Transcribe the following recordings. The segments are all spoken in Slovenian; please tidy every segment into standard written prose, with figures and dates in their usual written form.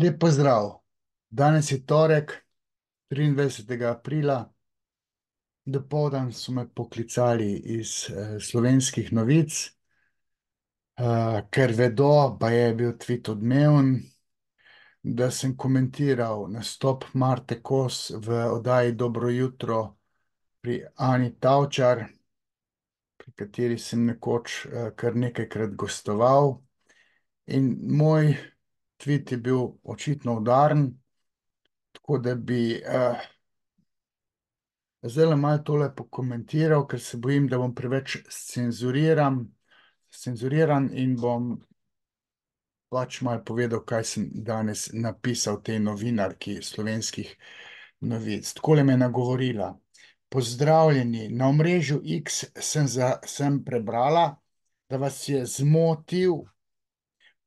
Lep pozdrav. Danes je torek, 23. aprila. Dopoldan so me poklicali iz Slovenskih novic, ker vedo, pa je bil tvit odmeven, da sem komentiral nastop Marte Kos v oddaji Dobro jutro pri Ani Tavčar, pri kateri sem nekoč kar nekajkrat gostoval. In moj tvit je bil očitno udaren, tako da bi zdaj malo tole pokomentiral, ker se bojim, da bom preveč cenzuriran in bom pač malo povedal, kaj sem danes napisal tej novinarki Slovenskih novic. Takole me je nagovorila. Pozdravljeni, na omrežju X sem prebrala, da vas je zmotil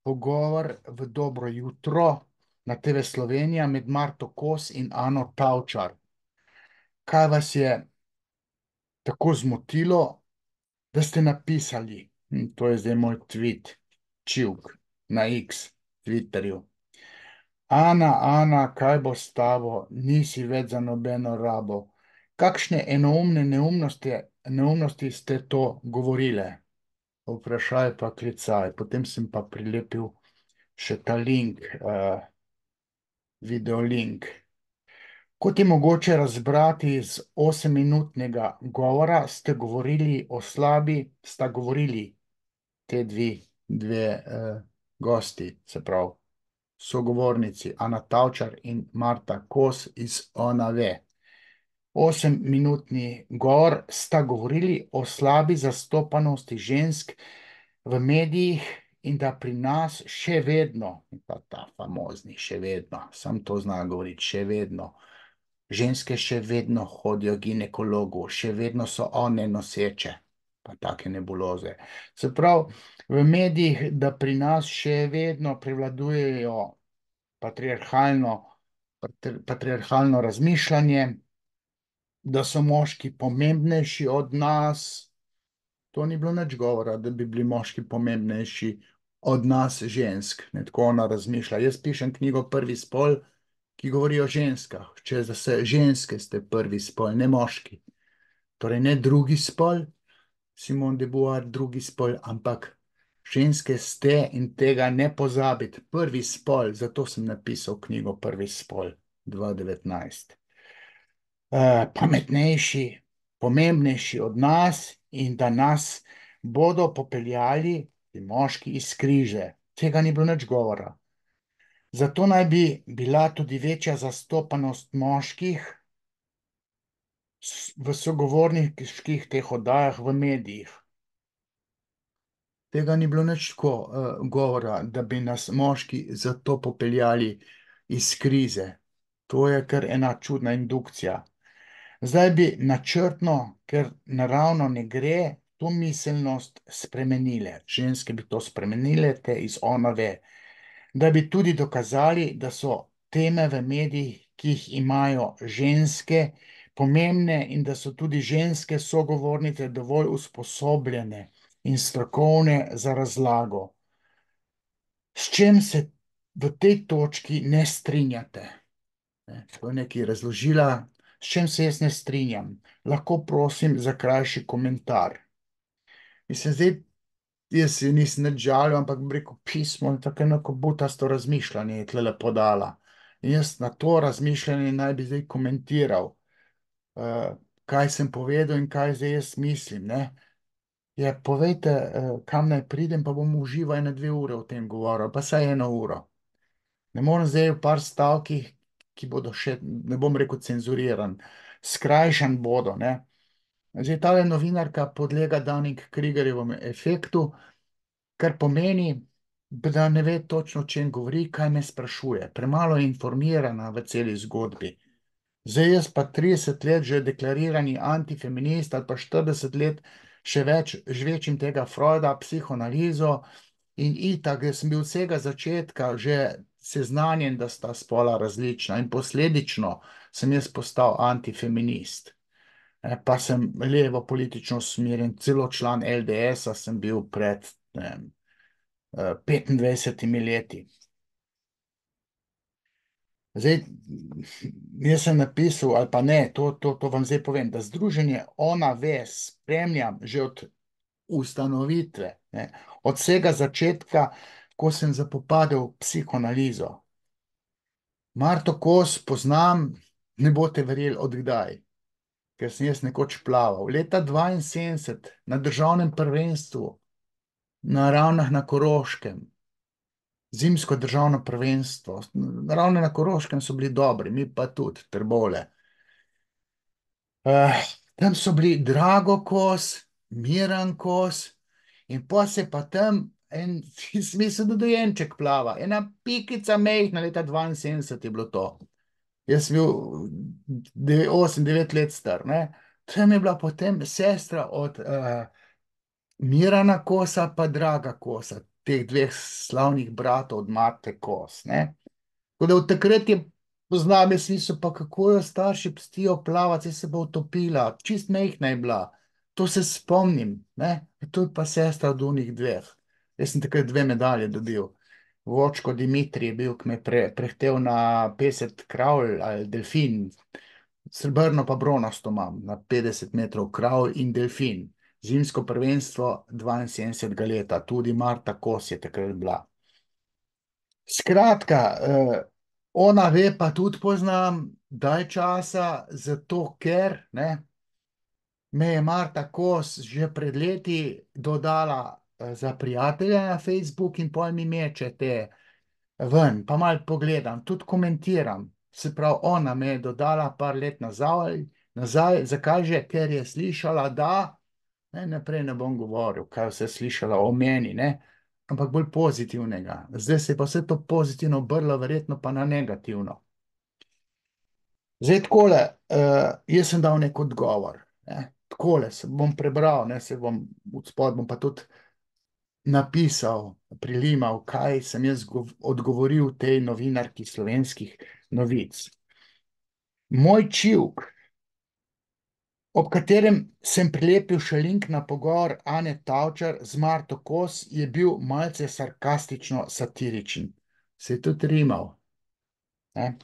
pogovor v Dobro jutro na TV Slovenija med Marto Kos in Ano Tavčar. Kaj vas je tako zmotilo, da ste napisali, to je zdaj moj tweet, čivk, na X, Twitterju. Ana, kaj bo s tabo, nisi več za nobeno rabo. Kakšne enoumne neumnosti ste to govorile? Vprašaj pa klicaj. Potem sem pa prilepil še ta link, videolink. Kot je mogoče razbrati iz 8-minutnega govora, sta govorili te dve gosti, se pravi, sogovornici, Ana Tavčar in Marta Kos iz Ona ve. 8-minutni govor sta govorili o slabi zastopanosti žensk v medijih in da pri nas še vedno, ta famozni še vedno, sam to zna govoriti, še vedno, ženske še vedno hodijo k ginekologu, še vedno so one noseče, pa take nebuloze. Se pravi, v medijih, da pri nas še vedno prevladujejo patriarhalno razmišljanje, da so moški pomembnejši od nas. To ni bilo nič govora, da bi bili moški pomembnejši od nas žensk. Ne, tako ona razmišlja. Jaz pišem knjigo Prvi spol, ki govori o ženskah. Če se ženske ste prvi spol, ne moški. Torej ne drugi spol, Simone de Beauvoir, drugi spol, ampak ženske ste in tega ne pozabiti. Prvi spol, zato sem napisal knjigo Prvi spol 2019. Pametnejši, pomembnejši od nas in da nas bodo popeljali moški iz križe. Tega ni bilo nič govora. Zato naj bi bila tudi večja zastopanost moških v sogovorniških teh oddajah v medijih. Tega ni bilo nič tako govora, da bi nas moški zato popeljali iz krize. To je kar ena čudna indukcija. Zdaj bi načrtno, ker naravno ne gre, to miselnost spremenile. Ženske bi to spremenile, te iz Ona ve. Da bi tudi dokazali, da so teme v medijih, ki jih imajo ženske, pomembne in da so tudi ženske sogovornice dovolj usposobljene in strokovne za razlago. S čem se v tej točki ne strinjate? To je nekaj razložila, s čem se jaz ne strinjam. Lahko prosim za krajši komentar. Mislim, zdaj, jaz si nisem nič žalil, ampak bi rekel pismo, tako neko butasto razmišljanje je tle podala. In jaz na to razmišljanje naj bi zdaj komentiral, kaj sem povedal in kaj zdaj jaz mislim, ne. Ja, povejte, kam naj pridem, pa bom užival 1-2 ure v tem govoru, pa saj 1 uro. Ne morem zdaj v par stavkih, ki bodo še, ne bom rekel cenzuriran, skrajšan bodo, ne. Zdaj, tale novinarka podlega Dunning-Krugerjevemu efektu, kar pomeni, da ne ve točno, o čem govori, kaj me sprašuje. Premalo je informirana v celi zgodbi. Zdaj jaz pa 30 let že deklarirani antifeminist ali pa 40 let še več žvečim tega Freuda, psihoanalizo in itak, jaz sem bil vsega začetka že seznanjen, da sta spola različna in posledično sem jaz postal antifeminist. Pa sem levo politično usmerjen, celo član LDS-a sem bil pred 25 leti. Zdaj, jaz sem napisal, ali pa ne, to vam zdaj povem, da združenje Ona ve spremljam že od ustanovitve, ne, od vsega začetka, ko sem zapopadel psihoanalizo. Marto Kos poznam, ne boste verjeli od kdaj, ker sem jaz nekoč plaval. Leta 72 na državnem prvenstvu na Ravnah na Koroškem, zimsko državno prvenstvo. Ravno na Koroškem so bili dobri, mi pa tudi, Trbovlje. Eh, tam so bili Drago Kos, Miran Kos in pa se pa tam en, smisel, da dojenček plava. Ena pikica mejhna, leta 72 je bilo to. Jaz sem bil 8-9 let star, ne. Tam je bila potem sestra od Mirana Kosa pa Draga Kosa, teh dveh slavnih bratov od Mate Kos, ne. Tako da od takrat je poznam, jaz nisem pa, kako jo starši pustijo plavati, saj se bo utopila, čist majhna je bila. To se spomnim, ne. To je pa sestra od onih dveh. Jaz sem takrat 2 medalje dobil. Vočko Dimitrij je bil, ki me je prehtel na 50 kravl ali delfin. Srebrno pa bronasto imam, na 50 metrov kravl in delfin. Zimsko prvenstvo 72 leta, tudi Marta Kos je takrat bila. Skratka, ona ve, pa tudi poznam, daj časa, zato ker, ne, me je Marta Kos že pred leti dodala za prijatelja na Facebook in pol mi meče te ven, pa malo pogledam, tudi komentiram. Se pravi, ona me je dodala par let nazaj, zakaj že, ker je slišala, da, ne, naprej ne bom govoril, kaj vse slišala o meni, ne, ampak bolj pozitivnega. Zdaj se je pa vse to pozitivno obrlo, verjetno pa na negativno. Zdaj takole, jaz sem dal nek odgovor, ne, takole se bom prebral, ne, se bom, odspod bom pa tudi napisal, prilimal, kaj sem jaz odgovoril tej novinarki Slovenskih novic. Moj čivk, ob katerem sem prilepil še link na pogovor Ane Tavčar z Marto Kos, je bil malce sarkastično satiričen. Se je tudi rimal. Ne?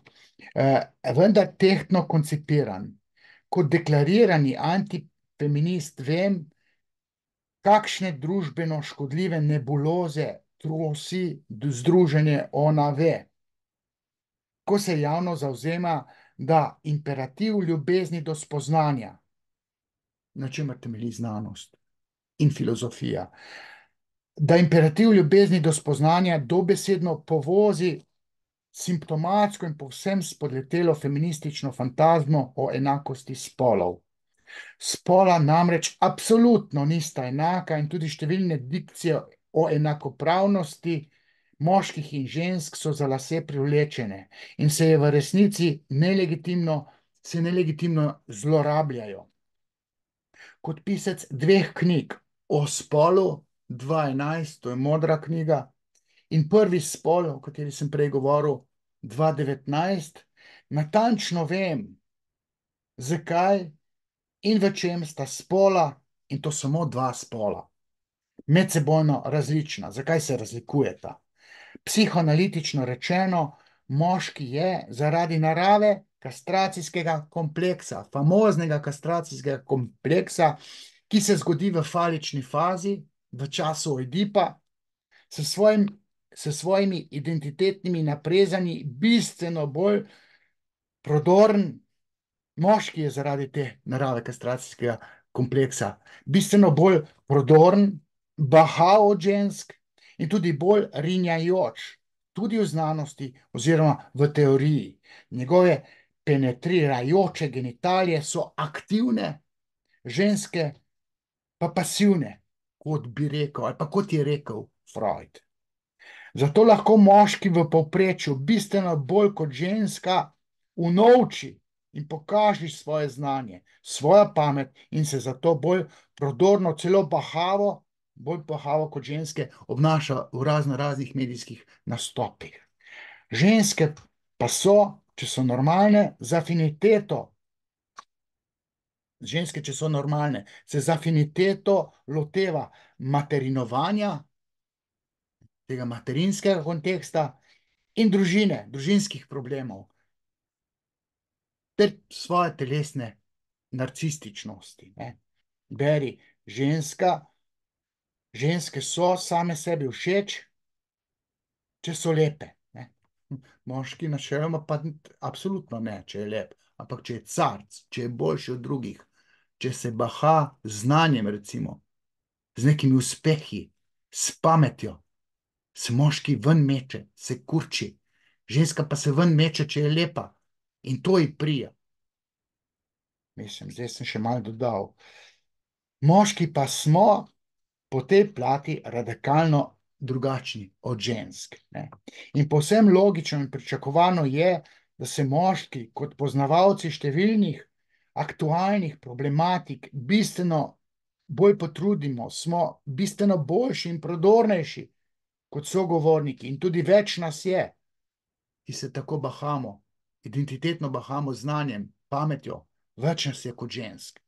Vendar tehtno koncipiran. Kot deklarirani antifeminist vem, kakšne družbeno škodljive nebuloze trosi združenje Ona ve, ko se javno zavzema, da imperativ ljubezni do spoznanja, na čemer temelji znanost in filozofija, da imperativ ljubezni do spoznanja dobesedno povozi simptomatsko in povsem spodletelo feministično fantazmo o enakosti spolov. Spola namreč absolutno nista enaka in tudi številne dikcije o enakopravnosti moških in žensk so za lase privlečene in se je v resnici nelegitimno zlorabljajo. Kot pisec 2 knjig o spolu, 2011, to je Modra knjiga, in Prvi spol, o kateri sem prej govoril, 2019, natančno vem, zakaj in v čem sta spola, in to samo 2 spola, medsebojno različna. Zakaj se razlikujeta? Psihoanalitično rečeno, moški je zaradi narave kastracijskega kompleksa, famoznega kastracijskega kompleksa, ki se zgodi v falični fazi, v času Oedipa, s svojimi identitetnimi naprezanji bistveno bolj prodoren. Moški je zaradi te narave kastracijskega kompleksa bistveno bolj prodoren, bahav od žensk in tudi bolj rinjajoč, tudi v znanosti oziroma v teoriji. Njegove penetrirajoče genitalije so aktivne, ženske pa pasivne, kot bi rekel, ali pa kot je rekel Freud. Zato lahko moški v povprečju bistveno bolj kot ženska unovči in pokaži svoje znanje, svojo pamet in se zato bolj prodorno, celo bolj bahavo kot ženske obnaša v raznih medijskih nastopih. Ženske pa so, če so normalne, za afiniteto. Ženske, če so normalne, se za afiniteto loteva materinovanja, tega materinskega konteksta in družine, družinskih problemov. ter svoje telesne narcističnosti. Ne. Beri, ženske so same sebi všeč, če so lepe. Ne. Moški načeloma pa absolutno ne, če je lep. Ampak če je carc, če je boljši od drugih, če se baha z znanjem, recimo, z nekimi uspehi, s pametjo, se moški ven meče, se kurči. Ženska pa se ven meče, če je lepa. In to ji prija. Mislim, zdaj sem še malo dodal. Moški pa smo po tej plati radikalno drugačni od žensk. Ne? In povsem logično in pričakovano je, da se moški kot poznavalci številnih aktualnih problematik bistveno bolj potrudimo, smo bistveno boljši in prodornejši kot sogovorniki in tudi več nas je, ki se tako bahamo, identitetno bahamo z znanjem, pametjo, več nas je kot žensk.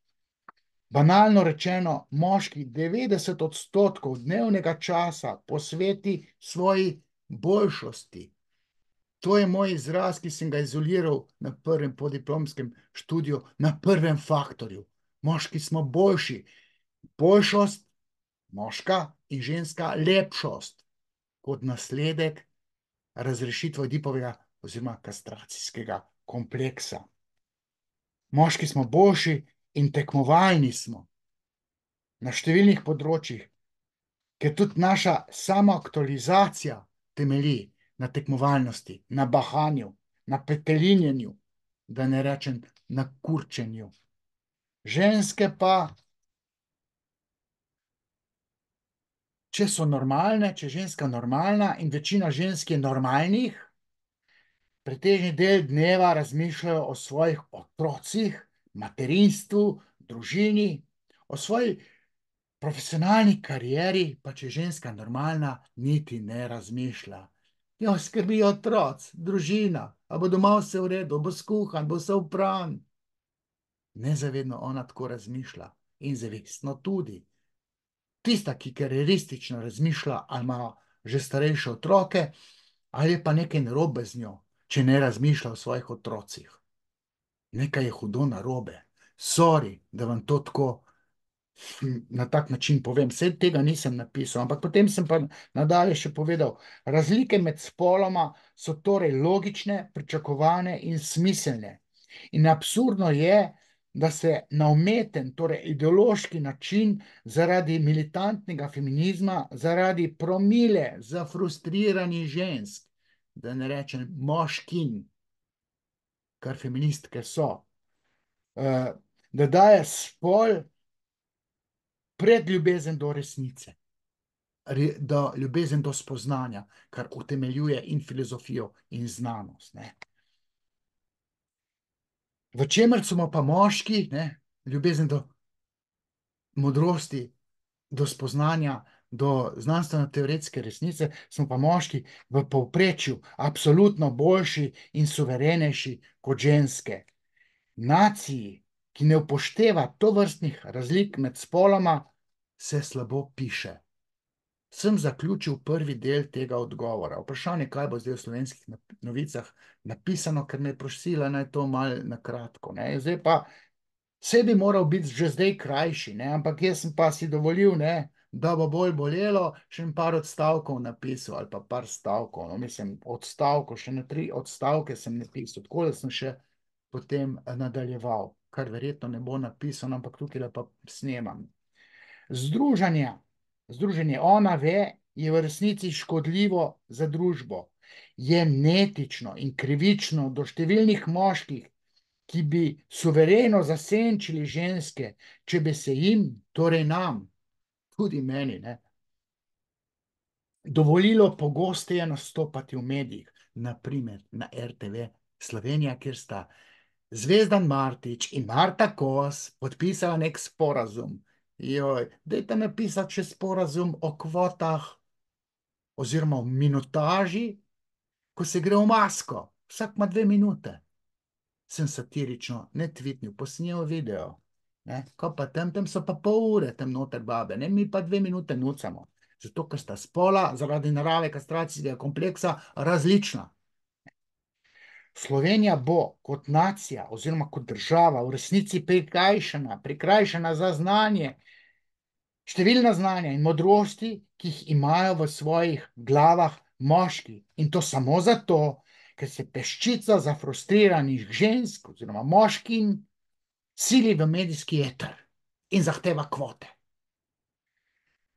Banalno rečeno, moški 90% dnevnega časa posveti svoji boljšosti. To je moj izraz, ki sem ga izoliral na prvem podiplomskem študiju, na prvem faktorju. Moški smo boljši. Boljšost, moška in ženska lepšost, kot nasledek razrešitve Oedipovega oziroma kastracijskega kompleksa. Moški smo boljši in tekmovalni smo na številnih področjih, ker tudi naša samoaktualizacija temelji na tekmovalnosti, na bahanju, na petelinjenju, da ne rečem na kurčenju. Ženske pa, če so normalne, če je ženska normalna in večina žensk je normalnih, pretežni del dneva razmišljajo o svojih otrocih, materinstvu, družini, o svoji profesionalni karieri, pa če je ženska normalna, niti ne razmišlja. Jo skrbi otroci, družina, a bo doma vse v redu, bo skuhan, bo vse opran. Nezavedno ona tako razmišlja in zavestno tudi. Tista, ki karieristično razmišlja, ali ima že starejše otroke, ali je pa nekaj narobe z njo, če ne razmišlja o svojih otrocih. Nekaj je hudo narobe. Sorry, da vam to tako na tak način povem. Vse tega nisem napisal, ampak potem sem pa nadalje še povedal. Razlike med spoloma so torej logične, pričakovane in smiselne. In absurdno je, da se na umeten, torej ideološki način zaradi militantnega feminizma, zaradi promile zafrustriranih žensk, da ne rečem moškin, kar feministke so, da daje spol pred ljubezen do resnice, do ljubezen do spoznanja, kar utemeljuje in filozofijo in znanost. Ne. V čemer smo pa moški, ne, ljubezen do modrosti, do spoznanja, do znanstveno-teoretske resnice, smo pa moški v povprečju absolutno boljši in suverenejši kot ženske. Naciji, ki ne upošteva tovrstnih razlik med spoloma, se slabo piše. Sem zaključil prvi del tega odgovora. Vprašanje, kaj bo zdaj v Slovenskih novicah napisano, ker me je prosila, naj to malo na kratko. Ne. Zdaj pa, vse bi moral biti že zdaj krajši, ne, ampak jaz sem pa si dovolil, ne, da bo bolj bolelo, še en par odstavkov napisal, ali pa par stavkov, no, mislim, odstavkov, še na 3 odstavke sem napisal, tako da sem še potem nadaljeval, kar verjetno ne bo napisano, ampak tukaj pa snemam. Združenje ona ve, je v resnici škodljivo za družbo. Je neetično in krivično do številnih moških, ki bi suvereno zasenčili ženske, če bi se jim, torej nam, tudi meni, ne, dovolilo pogosteje nastopati v medijih, naprimer na RTV Slovenija, kjer sta Zvezdan Martič in Marta Kos podpisala nek sporazum. Joj, dajte napisati še sporazum o kvotah oziroma o minutaži, ko se gre v masko. Vsak ima 2 minute. Sem satirično, ne tvitnil, posnel video. Ne? Ko pa tam so pa pol ure tam noter babe, ne? Mi pa 2 minute nucamo. Zato, ker sta spola zaradi narave kastracijskega kompleksa različna. Slovenija bo kot nacija oziroma kot država v resnici prikrajšana za znanje, številna znanja in modrosti, ki jih imajo v svojih glavah moški. In to samo zato, ker se peščica zafrustriranih žensk oziroma moškin sili v medijski eter in zahteva kvote.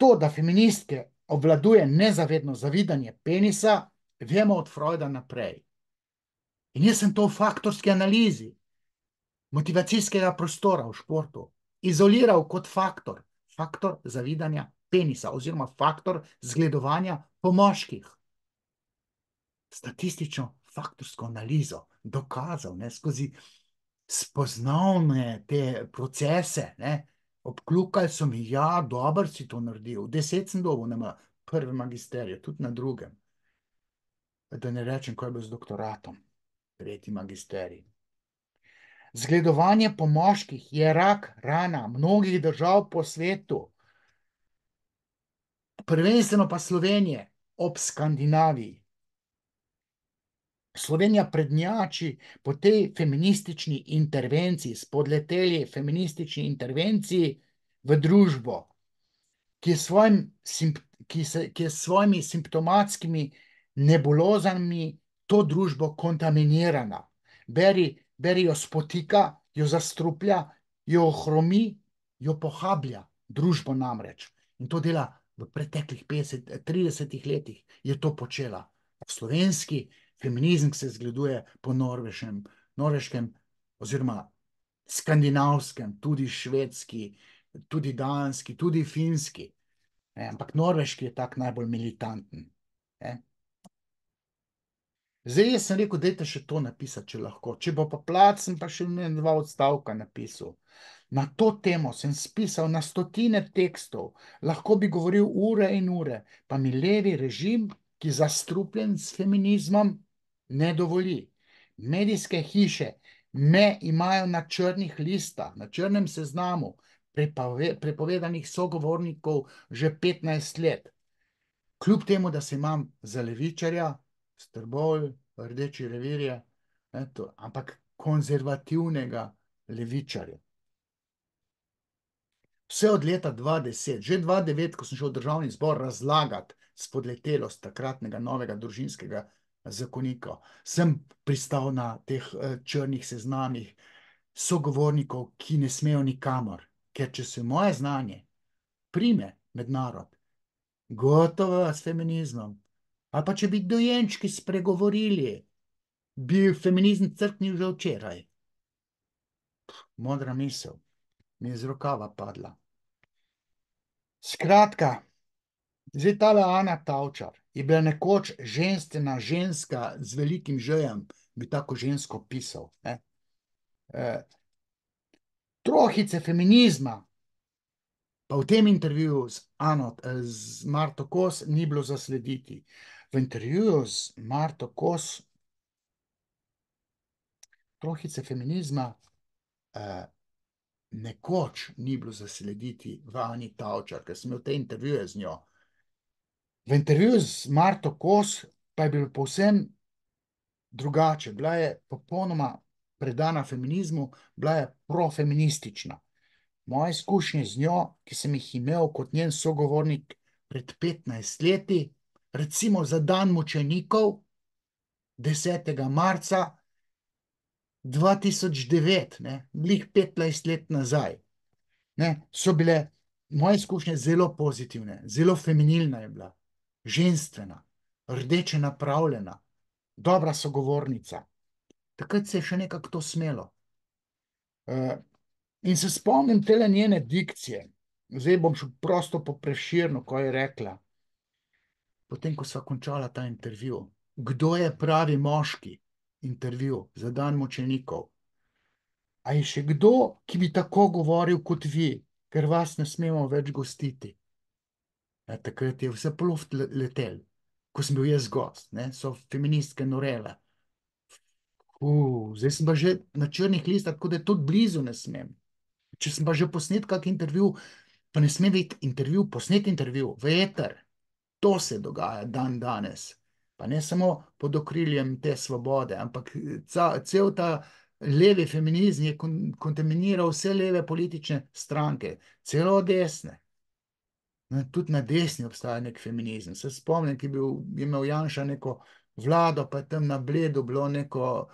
To, da feministke obvladuje nezavedno zavidanje penisa, vemo od Freuda naprej. In jaz sem to v faktorski analizi motivacijskega prostora v športu izoliral kot faktor zavidanja penisa oziroma faktor zgledovanja po moških. Statistično faktorsko analizo dokazal, skozi spoznavne te procese, obkljukali so mi, ja, dobro si to naredil, 10 sem dobil na prvem magisteriju, tudi na drugem. Da ne rečem, ko je bil z doktoratom, 3. magisterij. Zgledovanje po moških je rak rana mnogih držav po svetu, prvenstveno pa Slovenije ob Skandinaviji. Slovenija prednjači po tej feministični intervenciji, spodleteli feministični intervenciji v družbo, ki je s svojimi simptomatskimi nebulozami to družbo kontaminirana. Beri jo spotika, jo zastruplja, jo ohromi, jo pohablja, družbo namreč. In to dela v preteklih 30 letih, je to počela. Slovenski feminizem se zgleduje po norveškem oziroma skandinavskem, tudi švedski, tudi danski, tudi finski. Ampak norveški je tak najbolj militanten. Zdaj jaz sem rekel, dajte še to napisati, če lahko. Če bo pa plac, sem pa še 2 odstavka napisal. Na to temo sem spisal na stotine tekstov, lahko bi govoril ure in ure, pa mi levi režim, ki je zastrupljen s feminizmom, ne dovoli. Medijske hiše me imajo na črnih listah, na črnem seznamu prepovedanih sogovornikov že 15 let. Kljub temu, da se imam za levičarja, Strbolj, Rdeči revirje, ampak konzervativnega levičarja. Vse od leta 2010, že 2009, ko sem šel v državni zbor razlagati spodletelost takratnega novega družinskega zakonika, sem pristal na teh črnih seznamih sogovornikov, ki ne smejo nikamor, ker če se moje znanje prime med narod, gotovo s feminizmom, ali pa če bi dojenčki spregovorili, bi feminizem crknil že včeraj. Modra misel mi je z rokava padla. Skratka, zdaj tale Ana Tavčar je bila nekoč ženstvena ženska z velikim žejem, bi tako žensko pisal. Trohice feminizma pa v tem intervjuju z Marto Kos ni bilo zaslediti. V intervjuju z Marto Kos trohice feminizma nekoč ni bilo zaslediti v Ani Tavčar, ker sem imel te intervjuje z njo. V intervjuju z Marto Kos pa je bilo povsem drugače. Bila je popolnoma predana feminizmu, bila je profeministična. Moje izkušnje z njo, ki sem jih imel kot njen sogovornik pred 15 leti, recimo za dan mučenikov, 10. marca 2009, glih 15 let nazaj, so bile moje izkušnje zelo pozitivne, zelo feminilna je bila, ženstvena, rdeče napravljena, dobra sogovornica. Takrat se je še nekako to smelo. In se spomnim tele njene dikcije. Zdaj bom šel prosto po Prešernu, ko je rekla, potem, ko sva končala ta intervju, kdo je pravi moški, intervju za dan mučenikov. A je še kdo, ki bi tako govoril kot vi, ker vas ne smemo več gostiti? Takrat je vse ploft letel, ko sem bil jaz gost, so feministke norele. Zdaj sem pa že na črnih listah, tako da tudi blizu ne smem. Če sem pa že posnet kak intervju, pa ne sme biti intervju, posnet intervju, v eter. To se dogaja dan danes. Pa ne samo pod okriljem te svobode, ampak cel ta levi feminizem je kontaminiral vse leve politične stranke, celo desne. Tudi na desni obstaja nek feminizem. Se spomnim, je imel Janša neko vlado, pa je tam na Bledu bilo neko,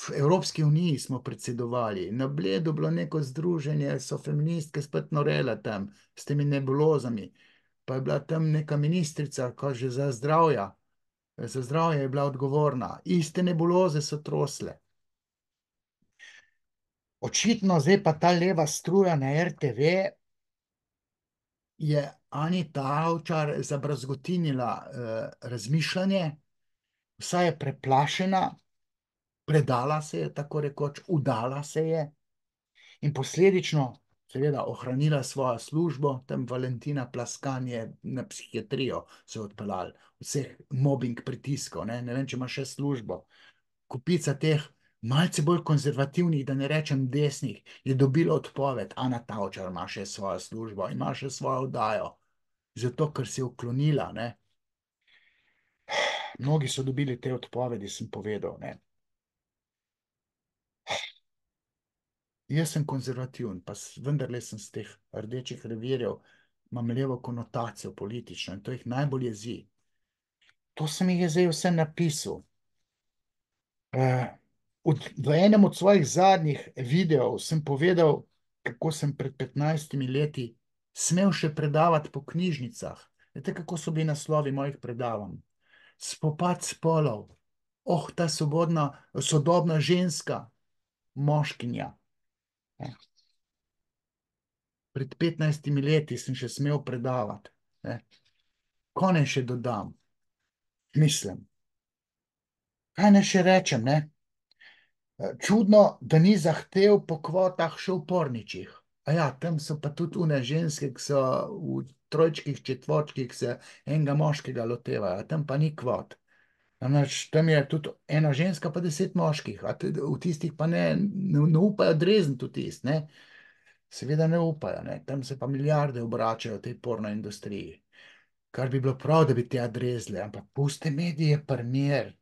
v Evropski uniji smo predsedovali, na Bledu bilo neko združenje, so feministke spet norele tam s temi nebulozami. Pa je bila tam neka ministrica, ko že za zdravje je bila odgovorna. Iste nebuloze so trosle. Očitno zdaj pa ta leva struja na RTV je Anita Avčar zabrazgotinila razmišljanje, vsa je preplašena, predala se je, tako rekoč, udala se je in posledično seveda ohranila svojo službo, tam Valentina Plaskan je na psihiatrijo se odpeljal, vseh mobbing pritiskov, ne vem, če ima še službo. Kupica teh malce bolj konzervativnih, da ne rečem desnih, je dobila odpoved. Ana Tavčar ima še svojo službo, ima še svojo oddajo, zato ker se je uklonila, ne. Mnogi so dobili te odpovedi, sem povedal, ne. Jaz sem konzervativen, pa vendarle sem z teh rdečih revirjev, imam levo konotacijo politično in to jih najbolj jezi. To sem jih zdaj vse napisal. V enem od svojih zadnjih videov sem povedal, kako sem pred 15 leti smel še predavati po knjižnicah. Veste, kako so bili naslovi mojih predavanj? Spopad spolov. Oh, ta sodobna ženska, moškinja. Pred 15 leti sem še smel predavati. Kaj naj še dodam? Mislim. Kaj naj še rečem, ne? Čudno, da ni zahtev po kvotah še v porničih. A ja, tam so pa tudi une ženske, ki so v trojčkih, četvorčkih se enega moškega lotevajo, tam pa ni kvot. Namreč tam je tudi ena ženska pa 10 moških, a v tistih pa ne upajo drezniti v tist, ne. Seveda ne upajo, ne. Tam se pa milijarde obračajo v tej porno industriji. Kar bi bilo prav, da bi te drezle, ampak puste medije primer.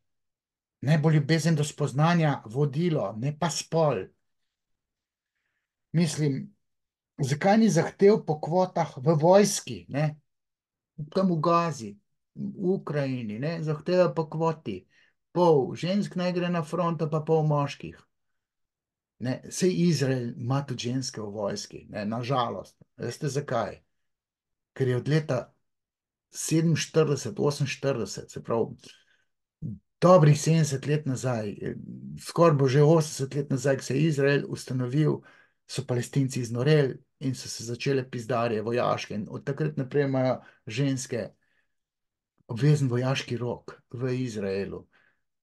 Naj bo ljubezen do spoznanja vodilo, ne pa spol. Mislim, zakaj ni zahtev po kvotah v vojski, ne? Tam v Gazi, v Ukrajini, ne? Zahtevajo po kvoti. Pol žensk naj gre na fronto, pa pol moških. Ne? Sej Izrael ima tudi ženske v vojski, ne? Nažalost. Veste zakaj? Ker je od leta 47, 48, se pravi, dobrih 70 let nazaj, skoraj bo že 80 let nazaj, ko se je Izrael ustanovil, so Palestinci iznoreli in so se začele pizdarje vojaške in od takrat naprej imajo ženske obvezen vojaški rok v Izraelu.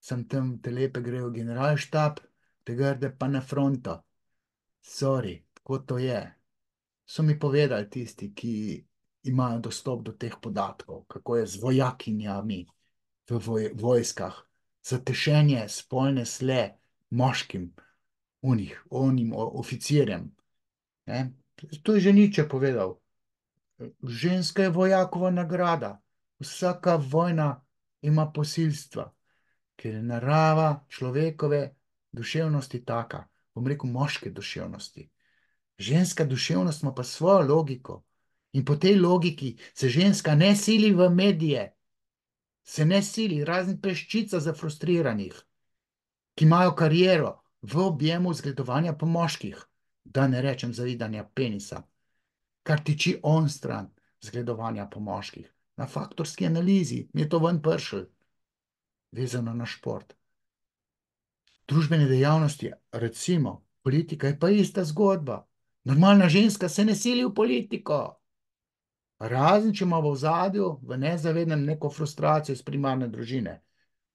Sem tam te lepe grejo v generalštab, te grde pa na fronto. Sorry, tako to je. So mi povedali tisti, ki imajo dostop do teh podatkov, kako je z vojakinjami v vojskah, za tešenje spolne sle moškim, onim oficirjem. To je že Nietzsche povedal. Ženska je vojakova nagrada. Vsaka vojna ima posilstva, ker je narava človekove duševnosti taka, bom rekel moške duševnosti. Ženska duševnost ima pa svojo logiko in po tej logiki se ženska ne sili v medije, se ne sili, razen peščica zafrustriranih, ki imajo kariero v objemu zgledovanja po moških, da ne rečem zavidanja penisa, kar tiči onstran zgledovanja po moških. Na faktorski analizi mi je to ven pršel, vezano na šport. Družbene dejavnosti, recimo, politika je pa ista zgodba. Normalna ženska se ne sili v politiko. Razen, če ima v ozadju, v nezavednem neko frustracijo iz primarne družine,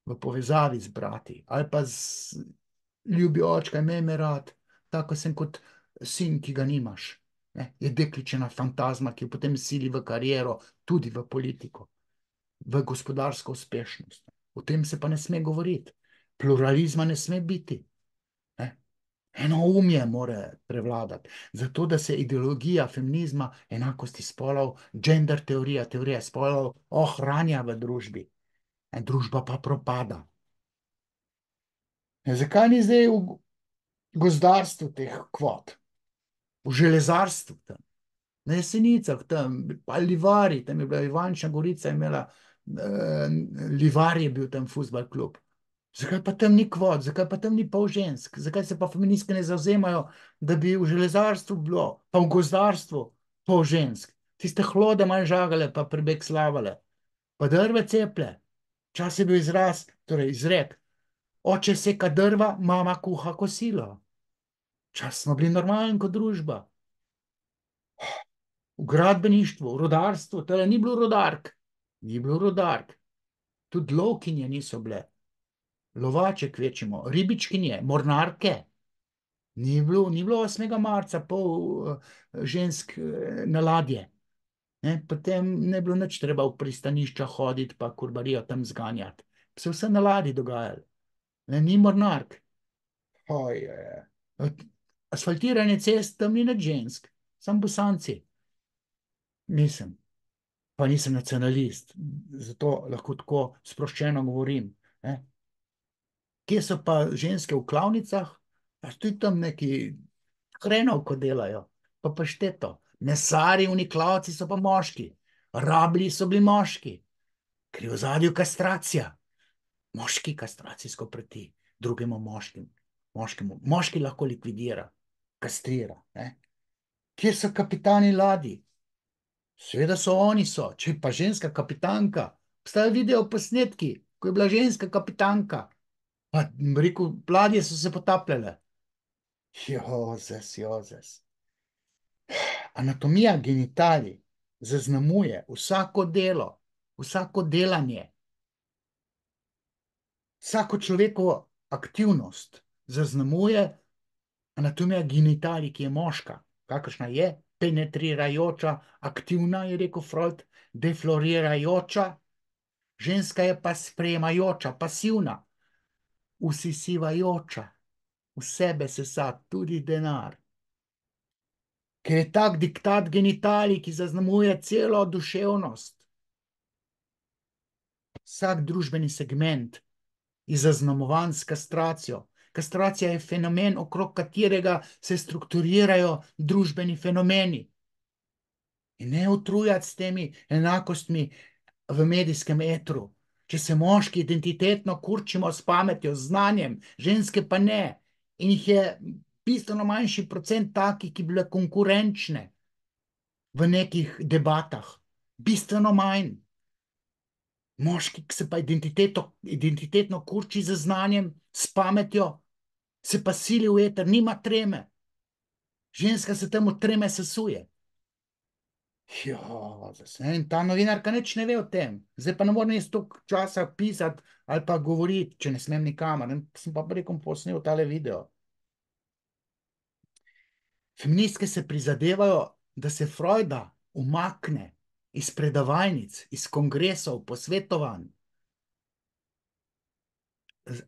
v povezavi z brati, ali pa z ljubi očka, imej me rad, tako sem kot sin, ki ga nimaš. Je dekličena fantazma, ki jo potem sili v kariero, tudi v politiko, v gospodarsko uspešnost. O tem se pa ne sme govoriti. Pluralizma ne sme biti. Enoumje mora prevladati, zato da se ideologija feminizma, enakosti spolov, gender teorija, teorija spolov ohranja v družbi. družba pa propada. Zakaj ni zdaj v gozdarstvu teh kvot, v železarstvu tam, na Jesenicah, tam, pa Livari, tam je bila Ivančna Gorica, je imela, Livar je bil tam futbal klub. Zakaj pa tam ni kvot, zakaj pa tam ni pol žensk, zakaj se pa feministke ne zavzemajo, da bi v železarstvu bilo, pa v gozdarstvu pol žensk, tiste hlode manj žagale, pa prebeg slavale, pa drve ceple. Včasih je bil izraz, torej izrek, oče seka drva, mama kuha kosilo. Včasih smo bili normalni kot družba. V gradbeništvu, v rudarstvu, tole ni bilo rudark, ni bilo rudark. Tudi lovkinje niso bile, lovače kvečimo, ribičkinje, mornarke. Ni bilo 8. marca pol žensk na ladje. Potem ne bilo nič treba v pristanišča hoditi pa kurbarijo tam zganjati. Se vse na ladji dogajalo. Ni mornark. Asfaltiranje cest, tam ni nič žensk, samo bosanci. Nisem, pa nisem nacionalist, zato lahko tako sproščeno govorim. Kje so pa ženske v klavnicah? Pa tudi tam neki hrenovko delajo, pa pašteto. Mesari v klavci so pa moški, rablji so bili moški, ker je v ozadju kastracija. Moški kastracijsko preti drugemu moškemu. Moški lahko likvidira, kastrira. Kje so kapitani ladij? Seveda so oni so, če pa ženska kapitanka. Obstajajo video posnetki, ko je bila ženska kapitanka. Pa rekel, ladje so se potapljale. Jozes. Anatomija genitalij zaznamuje vsako delo, vsako delanje, vsako človekovo aktivnost zaznamuje anatomija genitalij, ki je moška, kakršna je, penetrirajoča, aktivna, je rekel Freud, deflorirajoča, ženska je pa sprejemajoča, pasivna, usisivajoča, v sebe sesa tudi denar. Ker je tak diktat genitalij, ki zaznamuje celo duševnost. Vsak družbeni segment je zaznamovan s kastracijo. Kastracija je fenomen, okrog katerega se strukturirajo družbeni fenomeni. In ne utrujati s temi enakostmi v medijskem etru. Če se moški identitetno kurčimo s pametjo, z znanjem, ženske pa ne. In jih je bistveno manjši procent takih, ki bi bile konkurenčne v nekih debatah. Bistveno manj. Moški, ki se pa identitetno kurči z znanjem, s pametjo, se pa sili v eter, nima treme. Ženska se temu treme sesuje. In ta novinarka nič ne ve o tem. Zdaj pa ne morem jaz toliko časa pisati ali pa govoriti, če ne smem nikamor. Sem pa rekel posnel tale video. Feministke se prizadevajo, da se Freuda umakne iz predavalnic, iz kongresov, posvetovanj.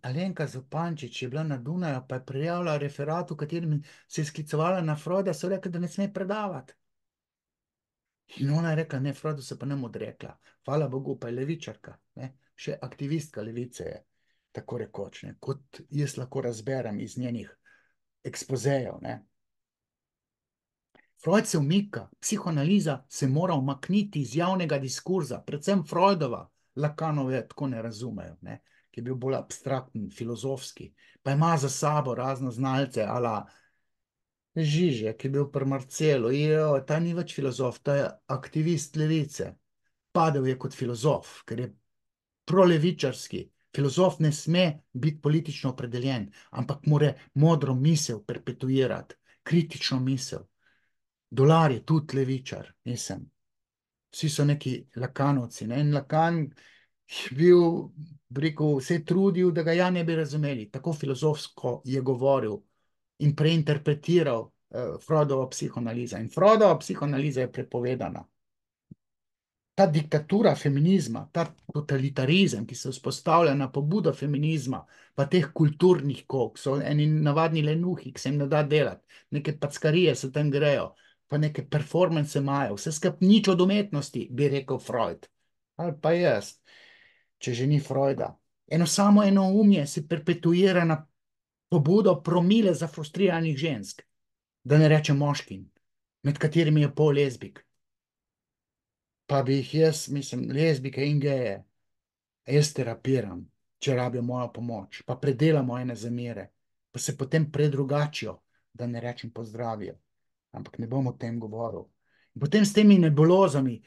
Alenka Zupančič je bila na Dunaju, pa je prijavila referat, v katerem se je sklicevala na Freuda, so rekli, da ne sme predavati. In ona je rekla, ne, Freudu se pa nem odrekla. Hvala Bogu, pa je levičarka, še aktivistka levice je, tako rekoč, kot jaz lahko razberem iz njenih ekspozejev. Freud se umika, psihoanaliza se mora umakniti iz javnega diskurza, predvsem Freudova, Lacanove tako ne razumejo, ki je bil bolj abstrakten, filozofski, pa ima za sabo razno znalce, ala Žižek, ki je bil pri Marcelu, ta ni več filozof, ta je aktivist levice. Padel je kot filozof, ker je prolevičarski. Filozof ne sme biti politično opredeljen, ampak mora modro misel perpetuirati, kritično misel. Dolar je tudi levičar, nisem. Vsi so neki Lakanovci. In Lakan je bil, rekel, se je trudil, da ga ja ne bi razumeli. Tako filozofsko je govoril in preinterpretiral Freudovo psihoanalizo. In Freudova psihoanaliza je prepovedana. Ta diktatura feminizma, ta totalitarizem, ki se vzpostavlja na pobudo feminizma, pa teh kulturnih kok, so eni navadni lenuhi, ki se jim ne da delati, neke packarije se tam grejo, pa neke performance imajo, vse skupaj nič od umetnosti, bi rekel Freud. Ali pa jaz. če že ni Freuda. Eno samo enoumje se perpetuira na pobudo promile zafrustriranih žensk, da ne rečem moškim, med katerimi je pol lezbik. Pa bi jih jaz, mislim, lezbike in geje, jaz terapiram, če rabijo mojo pomoč, pa predelamo ene zamere, pa se potem predrugačijo, da ne rečem pozdravijo. Ampak ne bom o tem govoril. In potem s temi nebulozami,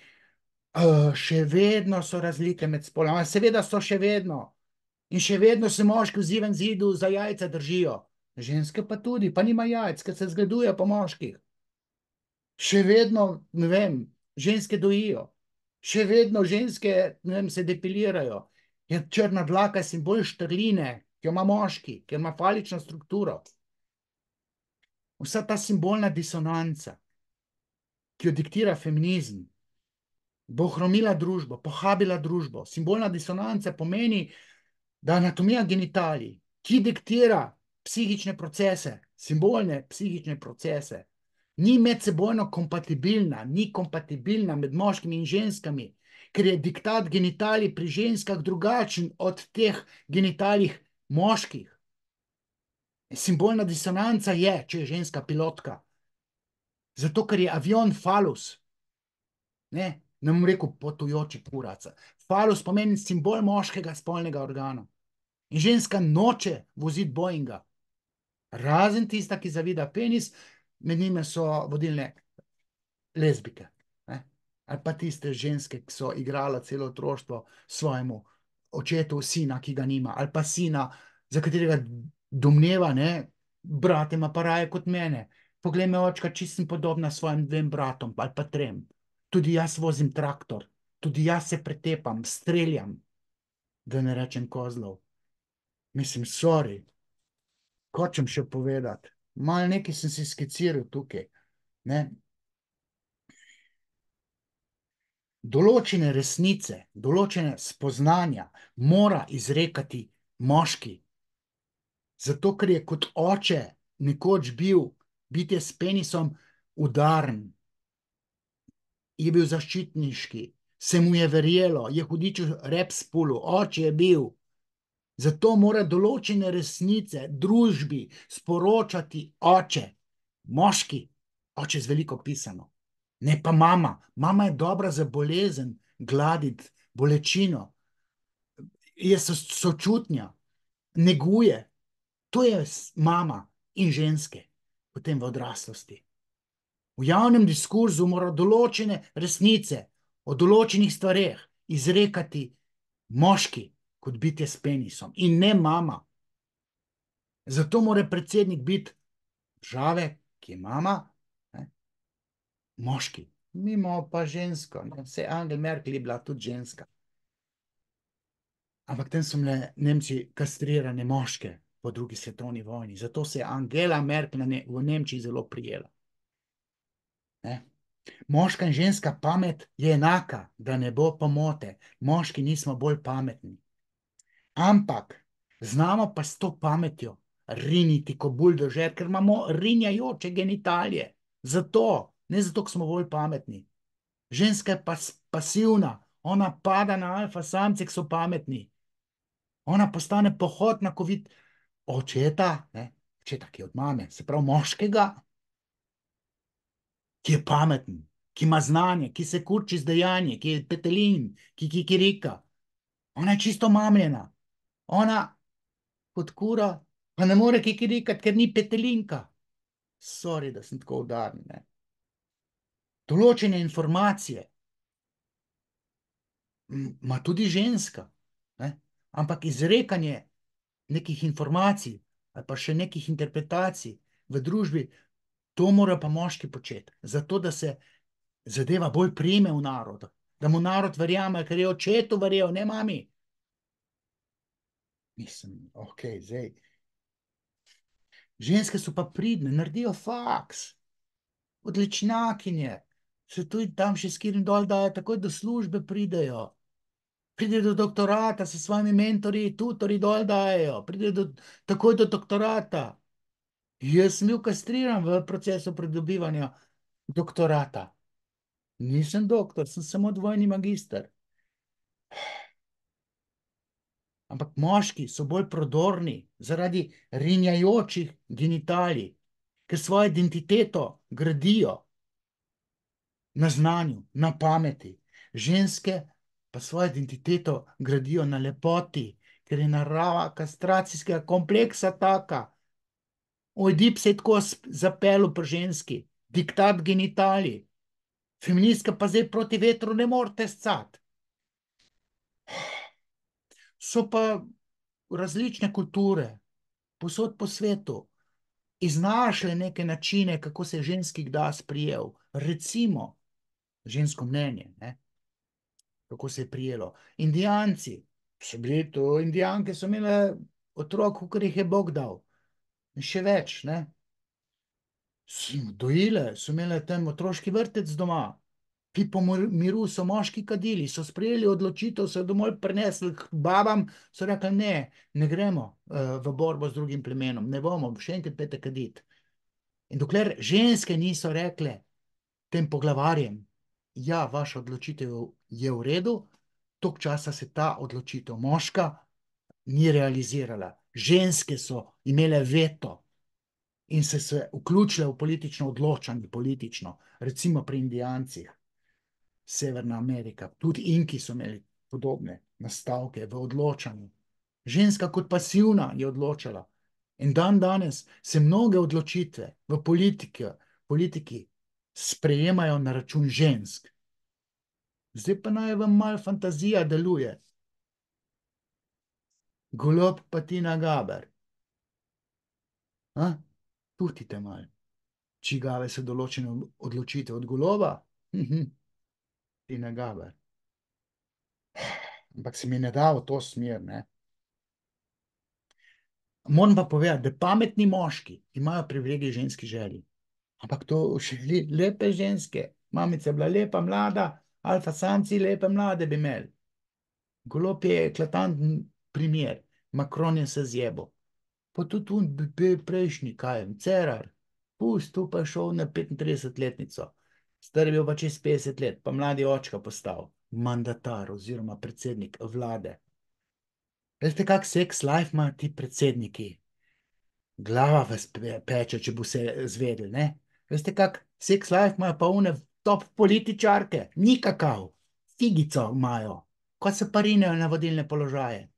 še vedno so razlike med spoloma. Seveda so še vedno. In še vedno se moški v zivem zidu za jajca držijo. Ženske pa tudi, pa nima jajc, ker se zgledujejo po moških. Še vedno, ne vem, ženske dojijo. Še vedno ženske, ne vem, se depilirajo. Je črna dlaka simbol štrline, ki jo ima moški, ki ima falično strukturo. Vsa ta simbolna disonanca, ki jo diktira feminizem, bo hromila družbo, pohabila družbo. Simbolna disonanca pomeni, da anatomija genitalij, ki diktira psihične procese, simbolne psihične procese, ni medsebojno kompatibilna, ni kompatibilna med moškimi in ženskami, ker je diktat genitalij pri ženskah drugačen od teh genitalij moških. Simbolna disonanca je, če je ženska pilotka. Zato, ker je avion falus. Ne bom rekel potujoči kurac. Falus pomeni simbol moškega spolnega organa. In ženska noče voziti Boeinga. Razen tista, ki zavida penis, med njime so vodilne lezbike. Ali pa tiste ženske, ki so igrala celo otroštvo svojemu očetu sina, ki ga nima. Ali pa sina, za katerega domneva, brat ima pa raje kot mene. Poglej me, očka, čisto sem podobna svojim dvem bratom, ali pa trem. Tudi jaz vozim traktor, tudi jaz se pretepam, streljam, da ne rečem kozlov. Mislim, sorry, hočem še povedati. Malo nekaj sem si skiciral tukaj. Določene resnice, določene spoznanja mora izrekati moški. Zato, ker je kot oče nekoč bil bitje s penisom udaren, je bil zaščitniški, se mu je verjelo, je hudiču rep spulu, oče je bil. Zato mora določene resnice družbi sporočati oče, moški, oče z veliko pisano. Ne pa mama. Mama je dobra za bolezen, gladiti, bolečino. Je sočutnja, neguje. To je mama in ženske, potem v odraslosti. V javnem diskurzu mora določene resnice o določenih stvareh izrekati moški kot bitje s penisom in ne mama. Zato mora predsednik biti države, ki je mama, moški. Mi imamo pa žensko. Vse Angela Merkel je bila tudi ženska. Ampak tam so bile Nemci kastrirane moške po drugi svetovni vojni. Zato se je Angela Merkel v Nemčiji zelo prijela. Moška in ženska pamet je enaka, da ne bo pomote. Moški nismo bolj pametni. Ampak znamo pa s to pametjo riniti kot buldožer, ker imamo rinjajoče genitalije. Zato, ne zato, ker smo bolj pametni. Ženska je pasivna, ona pada na alfa samce, ki so pametni. Ona postane pohotna, ko vidi očeta, očeta, ki je od mame, se pravi moškega, ki je pameten, ki ima znanje, ki se kurči z dejanje, ki je petelin, ki kikirika. Ona je čisto mamljena. Ona kot kura pa ne more kikirikati, ker ni petelinka. Sorry, da sem tako udaren. Določene informacije ima tudi ženska, ampak izrekanje nekih informacij ali pa še nekih interpretacij v družbi, to mora pa moški početi, zato da se zadeva bolj prime v narodu, da mu narod verjame, ker je očetu verjel, ne mami. Mislim, zdaj. Ženske so pa pridne, naredijo faks, odličnakinje, se tudi tam še skirim dol dajo, takoj do službe pridejo. Pride do doktorata s svojimi mentorji, tutori dol dajo, pride takoj do doktorata. Jaz sem bil kastriran v procesu pridobivanja doktorata. Nisem doktor, sem samo dvojni magister. Ampak moški so bolj prodorni zaradi rinjajočih genitalij, ker svojo identiteto gradijo na znanju, na pameti. Ženske pa svojo identiteto gradijo na lepoti, ker je narava kastracijskega kompleksa taka. Ojdip se je tako zapeljal pri ženski, diktat genitalij. Feministka pa zdaj proti vetru ne morete scati. So pa različne kulture, posod po svetu, iznašle neke načine, kako se ženski da sprijel. Recimo, žensko mnenje, ne? Kako se je prijelo. Indijanci so bili to, indijanke so imele otrok, kot jih je Bog dal. In še več, ne? Dojile, so imele tam otroški vrtec doma. Ki po miru so moški kadili, so sprejeli odločitev, so jo domov prinesli k babam, so rekli, ne, ne gremo v borbo z drugim plemenom, ne bomo, še enkrat pete kaditi. In dokler ženske niso rekle tem poglavarjem, ja, vaša odločitev je v redu, toliko časa se ta odločitev moška ni realizirala. Ženske so imele veto in se vključile v politično odločanje, politično, recimo pri Indijancih. Severna Amerika, tudi Inki so imeli podobne nastavke v odločanju. Ženska kot pasivna je odločala. In dan danes se mnoge odločitve v politiki sprejemajo na račun žensk. Zdaj pa naj vam malo fantazija deluje. Golob pa Tina Gaber. Pustite malo. Čigave so določene odločitve od goloba? Tina Gaber. Ampak se mi ne da v to smer, ne. Moram pa povedati, da pametni moški imajo privilegij ženski želji. Ampak to želi lepe ženske. Mamica je bila lepa, mlada, alfa samci lepe, mlade bi imeli. Golob je eklatanten primer. Macron je se zjebo. Pa tudi prejšnji, kaj je, Cerar. Tu pa je šel na 35-letnico. Star je bil pa čez 50 let, pa mladi očka postal mandatar oziroma predsednik vlade. Veste, kak sex life imajo ti predsedniki? Glava vas peče, če bo se zvedel, ne? Veste, kak sex life imajo pa one top političarke? Ni kakav. Figico imajo. Ko se parinejo na vodilne položaje.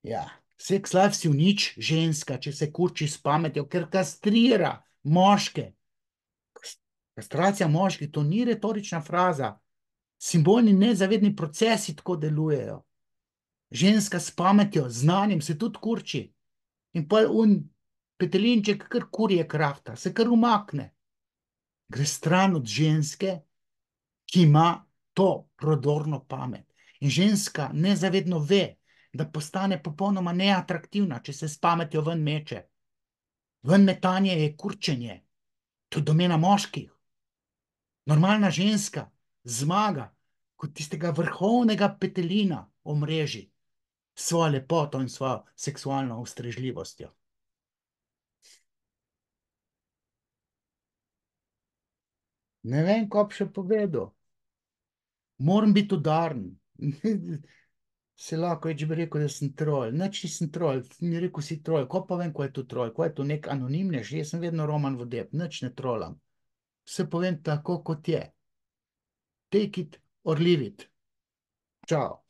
Ja, sex life si unič ženska, če se kurči s pametjo, ker kastrira moške. Kastracija moških, to ni retorična fraza. Simbolni nezavedni procesi tako delujejo. Ženska s pametjo, znanjem se tudi kurči. In pa petelinček kar kurje krafta, se kar umakne. Gre stran od ženske, ki ima to prodorno pamet. In ženska nezavedno ve, da postane popolnoma neatraktivna, če se s pametjo ven meče. Ven metanje je kurčenje. To je domena moških. Normalna ženska zmaga kot tistega vrhovnega petelina omreži s svojo lepoto in svojo seksualno ustrežljivostjo. Ne vem, kaj bi še povedal. Moram biti udaren. Se lahko če bi rekel, da sem trol. Nič nisem trol. Mi rekel, si trol. Ko pa vem, ko je to trol? Ko je to nek anonimnež? Jaz sem vedno Roman Vodeb. Nič ne trolam. Vse povem tako, kot je. Take it or leave it. Čau.